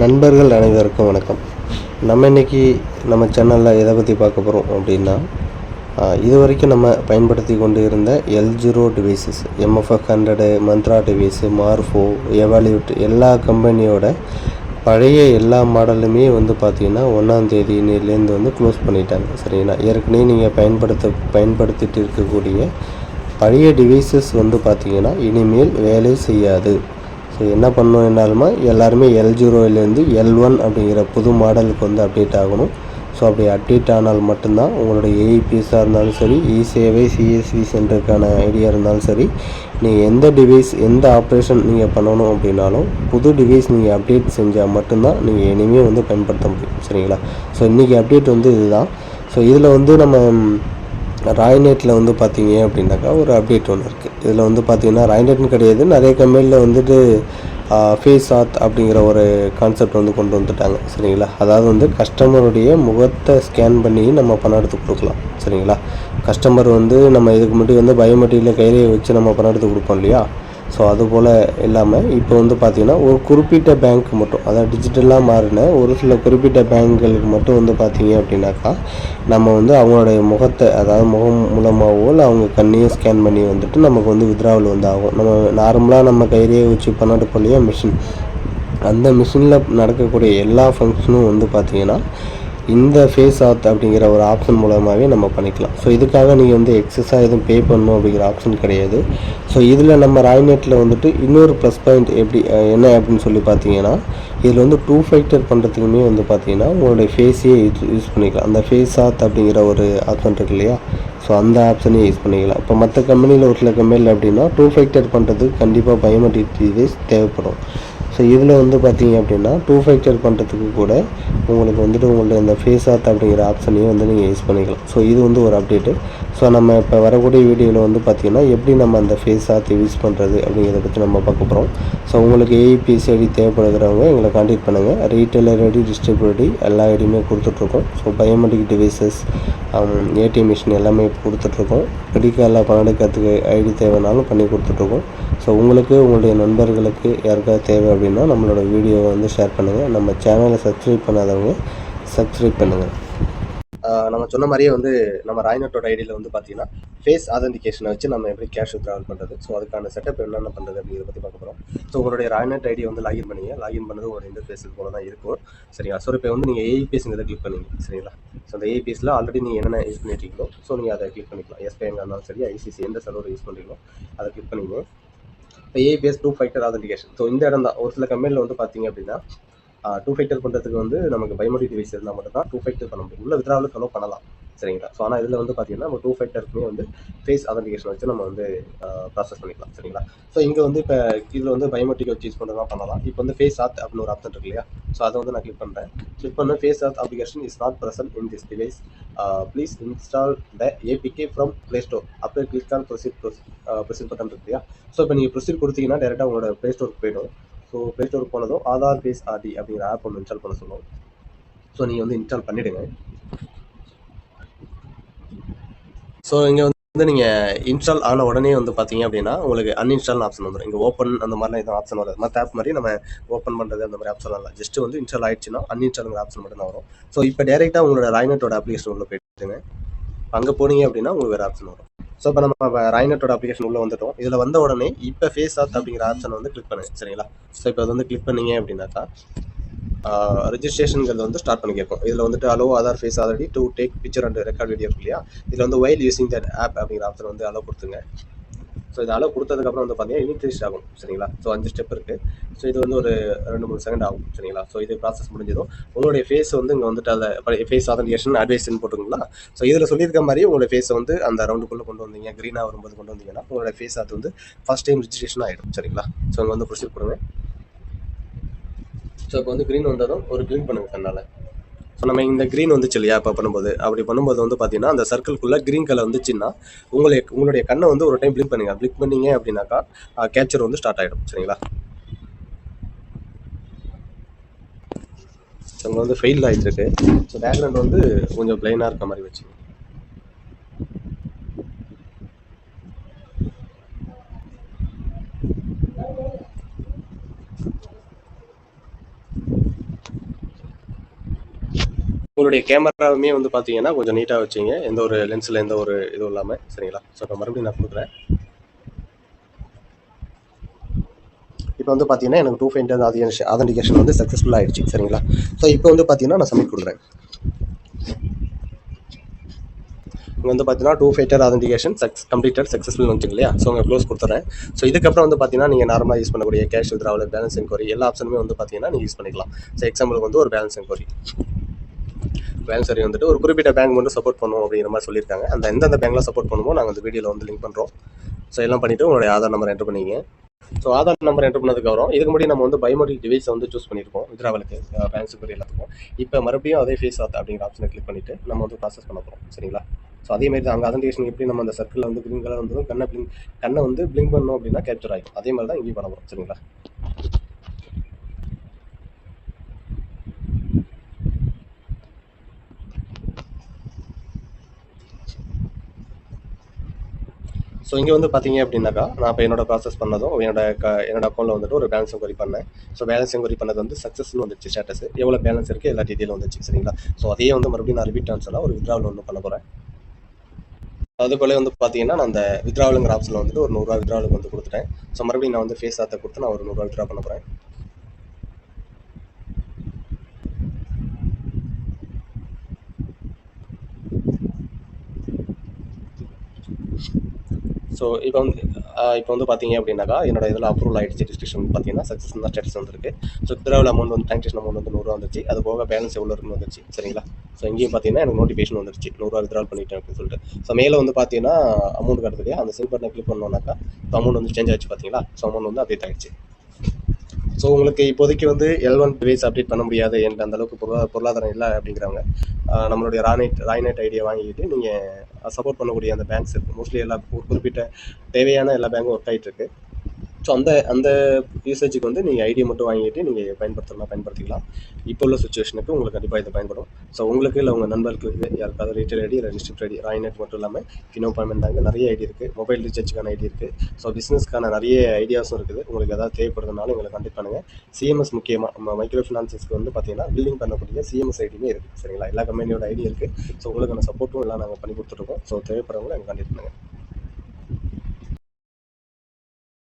நண்பர்கள் அனைவருக்கும் வணக்கம். நம்ம இன்றைக்கி நம்ம சேனலில் எதை பற்றி பார்க்க போகிறோம் அப்படின்னா, இது வரைக்கும் நம்ம பயன்படுத்தி கொண்டு இருந்த L0 devices, MFF 100, Mantra device, Morpho, Evolute எல்லா கம்பெனியோட பழைய எல்லா மாடலுமே பார்த்திங்கன்னா 1ஆம் தேதியிலேருந்து க்ளோஸ் பண்ணிட்டாங்க. சரிங்களா? ஏற்கனவே நீங்கள் பயன்படுத்திட்டு இருக்கக்கூடிய பழைய டிவைசஸ் பார்த்திங்கன்னா இனிமேல் வேலை செய்யாது. ஸோ என்ன பண்ணணும் என்னாலுமா எல்லாருமே L0லேருந்து L1 அப்படிங்கிற புது மாடலுக்கு அப்டேட் ஆகணும். ஸோ அப்படி அப்டேட் ஆனால் மட்டும்தான் உங்களுடைய ஏஇபிஎஸ்ஸாக இருந்தாலும் சரி, இசேவை சிஎஸ்வி சென்டருக்கான ஐடியா இருந்தாலும் சரி, நீங்கள் எந்த டிவைஸ் எந்த ஆப்ரேஷன் நீங்கள் பண்ணணும் அப்படின்னாலும் புது டிவைஸ் நீங்கள் அப்டேட் செஞ்சால் மட்டும்தான் நீங்கள் இனிமேல் பயன்படுத்த முடியும். சரிங்களா? ஸோ இன்றைக்கி அப்டேட் இதுதான். ஸோ இதில் நம்ம ராய்நெட்டில் பார்த்தீங்க அப்படின்னாக்கா ஒரு அப்டேட் ஒன்று இருக்குது. இதில் பார்த்தீங்கன்னா ராய்நெட்னு கிடையாது, நிறைய கம்பெனியில் ஃபேஸ் ஆத் அப்படிங்கிற ஒரு கான்செப்ட் கொண்டு வந்துட்டாங்க. சரிங்களா? அதாவது கஸ்டமருடைய முகத்தை ஸ்கேன் பண்ணி நம்ம பணம் எடுத்து கொடுக்கலாம். சரிங்களா? கஸ்டமர் நம்ம இதுக்கு முன்னாடி பயோமெட்ரிக்கில் கையிலேயே வச்சு நம்ம பணம் எடுத்து கொடுப்போம் இல்லையா? ஸோ அதுபோல் இல்லாமல் இப்போ பார்த்திங்கன்னா ஒரு குறிப்பிட்ட பேங்க் மட்டும், அதாவது டிஜிட்டலாக மாறின ஒரு சில குறிப்பிட்ட பேங்க்குகளுக்கு மட்டும் பார்த்திங்க அப்படின்னாக்கா நம்ம அவங்களுடைய முகத்தை, அதாவது முகம் மூலமாகவோ இல்லை அவங்க கண்ணையும் ஸ்கேன் பண்ணி நமக்கு வித்ட்ராவல் ஆகும். நம்ம நார்மலாக நம்ம கையிலேயே வச்சு பணம் எடுப்போம் இல்லையா, மிஷின், அந்த மிஷினில் நடக்கக்கூடிய எல்லா ஃபங்க்ஷனும் பார்த்திங்கன்னா இந்த ஃபேஸ் ஆத் அப்படிங்கிற ஒரு ஆப்ஷன் மூலமாகவே நம்ம பண்ணிக்கலாம். ஸோ இதுக்காக நீங்கள் எக்ஸஸாக எதுவும் பே பண்ணணும் அப்படிங்கிற ஆப்ஷன் கிடையாது. ஸோ இதில் நம்ம ராய்நெட்டில் இன்னொரு ப்ளஸ் பாயிண்ட் என்ன அப்படின்னு சொல்லி பார்த்தீங்கன்னா, இதில் 2 ஃபேக்டர் பண்ணுறதுக்குமே பார்த்தீங்கன்னா உங்களுடைய ஃபேஸையே யூஸ் பண்ணிக்கலாம். அந்த ஃபேஸ் ஆத் அப்படிங்கிற ஒரு ஆப்ஷன் இருக்கு இல்லையா, ஸோ அந்த ஆப்ஷனையும் யூஸ் பண்ணிக்கலாம். இப்போ மற்ற கம்பெனியில் ஒரு சில கம்பெனியில் அப்படின்னா 2 ஃபேக்டர் பண்ணுறதுக்கு கண்டிப்பாக பயோமெட்ரிக் டிவைஸ் தேவைப்படும். ஸோ இதில் பார்த்தீங்க அப்படின்னா 2 ஃபேக்டர் பண்ணுறதுக்கு கூட உங்களுக்கு உங்களுடைய இந்த ஃபேஸ் ஆத் அப்படிங்கிற ஆப்ஷனையும் நீங்கள் யூஸ் பண்ணிக்கலாம். ஸோ இது ஒரு அப்டேட்டு. ஸோ நம்ம இப்போ வரக்கூடிய வீடியோவில் பார்த்தீங்கன்னா எப்படி நம்ம அந்த ஃபேஸ் ஆத் யூஸ் பண்ணுறது அப்படிங்கிறத பற்றி நம்ம பார்க்க போகிறோம். ஸோ உங்களுக்கு ஏஇபிஎஸ் ஐடி தேவைப்படுகிறவங்க எங்களை கான்டாக்ட் பண்ணுங்கள். ரீட்டைலர் ஐடி, டிஸ்ட்ரிபியூட்டர் ஐடி எல்லா ஐடியுமே கொடுத்துட்ருக்கோம். So biometric devices, ATM machine எல்லாமே கொடுத்துட்ருக்கோம். கிரெடிட் கார்டில் பணம் எடுக்கிறதுக்கு ஐடி தேவைனாலும் பண்ணி கொடுத்துட்ருக்கோம். ஸோ உங்களுக்கு, உங்களுடைய நண்பர்களுக்கு யாருக்காவது தேவை அப்படின்னா நம்மளோட வீடியோவை ஷேர் பண்ணுங்கள். நம்ம சேனலை சப்ஸ்கிரைப் பண்ணாதவங்க சப்ஸ்கிரைப் பண்ணுங்கள். நம்ம சொன்ன மாதிரியே நம்ம ராய்நெட்டோட ஐடியில் பார்த்தீங்கன்னா ஃபேஸ் ஆதென்டிகேஷனை வச்சு நம்ம எப்படி கேஷ் வித்ட்ராவல் பண்ணுறது, ஸோ அதுக்கான செட்டப் என்னென்ன பண்ணுறது அப்படிங்கிறத பற்றி பார்க்க போகிறோம். ஸோ உங்களுடைய ராய்நெட் ஐடியை லாகின் பண்ணிங்க. லாகின் பண்ணது உங்களோட இன்டர்ஃபேஸ் போல தான் இருக்கும். சரிங்களா? ஸோ இப்போ நீங்கள் ஏஇபிஎஸ்ங்கிறத கிளிக் பண்ணிங்க. சரிங்களா? ஸோ அந்த ஏஇபிஎஸ்ல ஆல்ரெடி நீங்கள் என்னென்ன யூஸ் பண்ணிட்டீங்களோ ஸோ நீங்கள் அதை கிளிக் பண்ணிக்கலாம். எஸ்பிஐங்க இருந்தாலும் சரி, ஐசிசி எந்த சர்வர் யூஸ் பண்ணுறீங்களோ அதை கிளிக் பண்ணிங்க. இப்போ ஏபிஎஸ் 2 ஃபேக்டர் ஆதென்டிகேஷன். ஸோ இந்த இடம் தான் ஒரு சில கம்பெனியில் பார்த்தீங்க அப்படின்னா 2 ஃபேக்டர் பண்ணுறதுக்கு நம்ம பயோமெட்ரிக் டிவைஸ் இருந்தால் மட்டும் தான் 2 ஃபேக்டர் பண்ண முடியும். உள்ள வித்ட்ராவல் அலோவ் பண்ணலாம். சரிங்களா? ஸோ ஆனால் இதில் பார்த்தீங்கன்னா நம்ம 2 ஃபேக்டருக்குமே ஃபேஸ் ஆதென்டிகேஷன் வச்சு நம்ம ப்ராசஸ் பண்ணிக்கலாம். சரிங்களா? ஸோ இங்கே இப்போ இதில் பயோமெட்ரிக் வச்சு யூஸ் பண்ணுறதா பண்ணலாம். இப்போ ஃபேஸ் ஆத் அப்படின்னு ஒரு ஆப்ஷன் இருக்கு இல்லையா, ஸோ அதை நான் கிளிக் பண்ணுறேன். கிளிக் பண்ண ஃபேஸ் ஆத் application is not present in this device, please install the APK from play store. அப்படியே கிளிக் ஆன் ப்ரொசீட் பட்டன் இருக்கு இல்லையா, ஸோ இப்போ நீங்கள் ப்ரொசீட் கொடுத்தீங்கன்னா டேரெக்டாக உங்களோட ப்ளே ஸ்டோருக்கு போய்டும். ஸோ ப்ளே ஸ்டோருக்கு போனதும் ஆதார் ஃபேஸ் ஆர்டி அப்படிங்கிற ஆப் ஒன்று இன்ஸ்டால் பண்ண சொல்லுவோம். ஸோ நீங்கள் இன்ஸ்டால் பண்ணிவிடுங்க. ஸோ இங்கே நீங்கள் இன்ஸ்டால் ஆன உடனே பார்த்தீங்க அப்படின்னா உங்களுக்கு அன்இன்ஸ்டால் ஆப்ஷன் வந்துடும். இங்கே ஓப்பன் அந்த மாதிரிலாம் எதுவும் ஆப்ஷன் வராது. மற்ற ஆப் மாதிரி நம்ம ஓப்பன் பண்ணுறது அந்த மாதிரி ஆப்ஷன் இல்லை. ஜஸ்ட் இன்ஸ்டால் ஆயிடுச்சுன்னா அன்இன்ஸ்டாலுங்கிற ஆப்ஷன் மட்டும் தான் வரும். ஸோ இப்போ டேரெக்டாக உங்களோட ராய்நெட்டோட அப்ளிகேஷன் உள்ள போயிட்டுங்க. அங்கே போனீங்க அப்படின்னா உங்களுக்கு வேறு ஆப்ஷன் வரும். ஸோ இப்போ நம்ம ராய்நெட்டோட அப்ளிகேஷன் உள்ளே வந்துட்டோம். இதில் வந்த உடனே இப்போ ஃபேஸ் ஆத் அப்படிங்கிற ஆப்ஷன் கிளிக் பண்ணுங்க. சரிங்களா? ஸோ இப்போ அது கிளிக் பண்ணீங்க அப்படின்னாக்கா ரெஜிஸ்ட்ரேஷனுங்கிறது ஸ்டார்ட் பண்ணி கேட்கும். இதில் allow Aadhaar face already to take picture and record video இருக்கு இல்லையா, இதில் வைல் யூசிங் தட் ஆப் அப்படிங்கிற ஆப்ஷன் அலோ கொடுத்துங்க. ஸோ இது அலோ கொடுத்ததுக்கப்புறம் பார்த்தீங்கன்னா இனிஷியலைஸ் ஆகும். சரிங்களா? ஸோ 5 ஸ்டெப் இருக்குது. ஸோ இது ஒரு 2-3 செகண்ட் ஆகும். சரிங்களா? ஸோ இது ப்ராசஸ் முடிஞ்சதும் உங்களுடைய ஃபேஸ் இங்கே அதை ஃபேஸ் ஆதென்டிகேஷன் அட்வைஸ்ன்னு போட்டுங்களா. ஸோ இதில் சொல்லியிருக்க மாதிரி உங்களுடைய ஃபேஸை அந்த ரவுண்டுக்குள்ளே கொண்டு வந்தீங்க, க்ரீனாக வரும்போது கொண்டு வந்தீங்கன்னா உங்களுடைய ஃபேஸ் ஆத் ஃபஸ்ட் டைம் ரெஜிஸ்ட்ரேஷன் ஆகிடும். சரிங்களா? ஸோ இங்கே ப்ரொசீட் பண்ணுங்க. ஸோ இப்போ க்ரீன் வந்ததும் ஒரு க்ளீன் பண்ணுங்க கண்ணால். ஸோ நம்ம இந்த க்ரீன் வந்துச்சு இல்லையா, இப்போ பண்ணும்போது அப்படி பண்ணும்போது பார்த்தீங்கன்னா அந்த சர்க்கிள்குள்ளே க்ரீன் கலர் வந்துச்சுன்னா உங்களுடைய கண்ணை ஒரு டைம் பிளிக் பண்ணுங்க. பிளிக் பண்ணீங்க அப்படின்னாக்கா கேப்சர் ஸ்டார்ட் ஆகிடும். சரிங்களா? ஸோ அங்கே ஃபெயில் ஆகிட்டு இருக்கு. ஸோ பேக்ரவுண்ட் கொஞ்சம் பிளைனாக இருக்க மாதிரி வச்சு. உங்களுடைய கேமராவுமே வந்து பார்த்தீங்கன்னா கொஞ்சம் நீட்டாக வச்சுங்க, எந்த ஒரு லென்ஸில் எந்த ஒரு இதுவும் இல்லாமல். சரிங்களா? ஸோ இப்போ மறுபடியும் நான் கொடுக்குறேன். இப்போ வந்து பார்த்தீங்கன்னா எனக்கு 2 ஃபேக்டர் ஆதென்டிகேஷன் வந்து சக்ஸஸ்ஃபுல்லாக ஆயிடுச்சு. சரிங்களா? ஸோ இப்போ வந்து பார்த்தீங்கன்னா நான் சப்மிட் கொடுக்குறேன். இங்கே வந்து பார்த்தீங்கன்னா 2 ஃபேக்டர் ஆதென்டிகேஷன் கம்ப்ளீட்டட் சக்ஸஸ்ஃபுல் வந்துச்சு இல்லையா? ஸோ உங்கள் க்ளோஸ் கொடுத்துறேன். ஸோ இதுக்கப்புறம் வந்து பார்த்தீங்கன்னா நீங்கள் நார்மலாக யூஸ் பண்ணக்கூடிய கேஷ் வித்ட்ராவல், பேலன்ஸ் என்கொயரி எல்லா ஆப்ஷனுமே வந்து பார்த்தீங்கன்னா நீங்கள் யூஸ் பண்ணிக்கலாம். ஸோ எக்ஸாம்பிளுக்கு வந்து ஒரு பேலன்ஸ் என்கொயரி வந்துட்டு ஒரு குறிப்பிட்ட பேங்க் மட்டும் சப்போர்ட் பண்ணுவோம் அப்படிங்கிற மாதிரி சொல்லியிருக்காங்க. அந்த எந்தெந்த பேங்க்லாம் சப்போர்ட் பண்ணுமோ நாங்கள் அந்த வீடியோவில் வந்து லிங்க் பண்ணுறோம். ஸோ எல்லாம் பண்ணிவிட்டு உங்களுடைய ஆதார் நம்பர் என்ட்ரு பண்ணிங்க. ஸோ ஆதார் நம்பர் என்ட்ரு பண்ணதுக்கப்புறம் இதுக்கு முன்னாடி நம்ம வந்து பயோமெட்ரிக் டிவைஸை வந்து சூஸ் பண்ணியிருக்கோம் வித்ட்ராவலுக்கு, பேங்க் என்கொயரி எல்லாத்துக்கும். இப்போ மறுபடியும் அதே ஃபேஸ் ஆத் அப்படிங்கிற ஆப்ஷனை கிளிக் பண்ணிவிட்டு நம்ம வந்து ப்ராசஸ் பண்ண போகிறோம். சரிங்களா? ஸோ அதேமாதிரி தான் அங்கே ஆதென்டிகேஷன் எப்படி நம்ம அந்த சர்க்கிளில் வந்து க்ரீன் கலர் வந்து கண்ணை வந்து பிளிங்க் பண்ணோம் அப்படின்னா கேப்சர் ஆகிடும். அதே மாதிரி தான் இங்கேயும் பண்ண போகிறோம். சரிங்களா? ஸோ இங்கே வந்து பார்த்தீங்க அப்படின்னாக்கா நான் இப்போ என்னோட ப்ராசஸ் பண்ணதும் என்னோட அக்கௌண்ட்டில் வந்துட்டு ஒரு பேலன்ஸ் என்கொயரி பண்ணேன். ஸோ பேலன்ஸ் என்கொயரி பண்ணது வந்து சக்ஸஸ்னு வந்துச்சு ஸ்டேட்டஸ், எவ்வளோ பேலன்ஸ் இருக்குது எல்லா டீட்டெயிலும் வந்துச்சு. சரிங்களா? ஸோ அதையே வந்து மறுபடியும் நான் ரிப்பீட் ட்ரான்ஸ்ஃபராக ஒரு வித்ட்ராவல் ஒன்று பண்ண போகிறேன். அதுக்குள்ளே வந்து பார்த்தீங்கன்னா நான் அந்த வித்ட்ராவலுங்கிற ஆப்ஷனில் வந்துட்டு ஒரு 100 ரூபா வித்ட்ராவலுக்கு வந்து கொடுத்துட்டேன். ஸோ மறுபடியும் நான் வந்து ஃபேஸ் ஆத்தை கொடுத்து நான் ஒரு 100 ரூபா வித்ட்ரா பண்ண போகிறேன். ஸோ இப்போ வந்து பார்த்தீங்க அப்படின்னாக்கா என்னோட இதில் அப்ரூவல் ஆகிடுச்சு. டிஸ்கிரிப்ஷன் பார்த்தீங்கன்னா சக்ஸஸ் தான் ஸ்டேட்டஸ் வந்துருக்கு. ஸோ வித்ட்ராவல் அமௌண்ட் வந்து டிரான்சாக்ஷன் அமௌண்ட் வந்து 100 ரூபா வந்துச்சு. அது போக பேலன்ஸ் எவ்வளோ இருக்குன்னு வந்துச்சு. சரிங்களா? ஸோ இங்கேயும் பார்த்தீங்கன்னா எனக்கு நோட்டிஃபிகேஷன் வந்துருச்சு 100 ரூபா வித்ட்ராவல் பண்ணிட்டேன் அப்படின்னு சொல்லிட்டு. ஸோ மேலே வந்து பார்த்தீங்கன்னா அமௌண்ட் காட்டுது இல்லையா? அந்த சென்ட் பட்டனை கிளிக் பண்ணோம்னாக்கா இப்போ அமௌண்ட் வந்து சேஞ்ச் ஆகிடுச்சு. பார்த்தீங்களா? ஸோ அமௌண்ட் வந்து அப்டேட் ஆகிடுச்சு. ஸோ உங்களுக்கு இப்போதைக்கு வந்து L1 டிவைஸ் அப்டேட் பண்ண முடியாது, எனக்கு அந்தளவுக்கு பொருளாதாரம் இல்லை அப்படிங்கிறவங்க நம்மளுடைய ராய்நெட் ஐடியா வாங்கிக்கிட்டு நீங்கள் சப்போர்ட் பண்ணக்கூடிய அந்த பேங்க்ஸ் இருக்குது. மோஸ்ட்லி ஒரு குறிப்பிட்ட தேவையான எல்லா பேங்க்கும் ஒர்க் ஆகிட்டு இருக்கு. ஸோ அந்த யூசேஜுக்கு வந்து நீங்கள் ஐடியா மட்டும் வாங்கிட்டு நீங்கள் பயன்படுத்திக்கலாம். இப்போ உள்ள சுச்சுவேஷனுக்கு உங்களுக்கு கண்டிப்பாக இது பயன்படும். ஸோ உங்களுக்கு இல்லை உங்கள் நண்பர்களுக்கு யாருக்காவது ரீட்டைல் ஐடி இல்லை டிஸ்ட்ரிக்ட் ஐடி, ராய்நெட் மட்டும் இல்லாமல் ஃபினோ பேமெண்ட் பேங்க் நிறைய ஐடி இருக்குது. மொபைல் ரீசார்ஜுக்கான ஐடி இருக்குது. ஸோ பிஸ்னஸ்க்கான நிறைய ஐடியாஸும் இருக்குது. உங்களுக்கு எதாவது தேவைப்படுறதுனால எங்களை கான்டெக்ட் பண்ணுங்கள். சிஎம்எஸ் முக்கியமாக நம்ம மைக்ரோ ஃபினான்சஸ்க்கு வந்து பார்த்தீங்கன்னா பில்லிங் பண்ணக்கூடிய சிஎம்எஸ் ஐடியுமே இருக்குது. சரிங்களா? எல்லா கம்பெனியோட ஐடி இருக்குது. ஸோ உங்களுக்கான சப்போர்ட்டும் எல்லாம் நாங்கள் பண்ணி கொடுத்துருக்கோம். ஸோ தேவைப்படுறவங்க எங்களை கான்டெக்ட் பண்ணுங்கள்.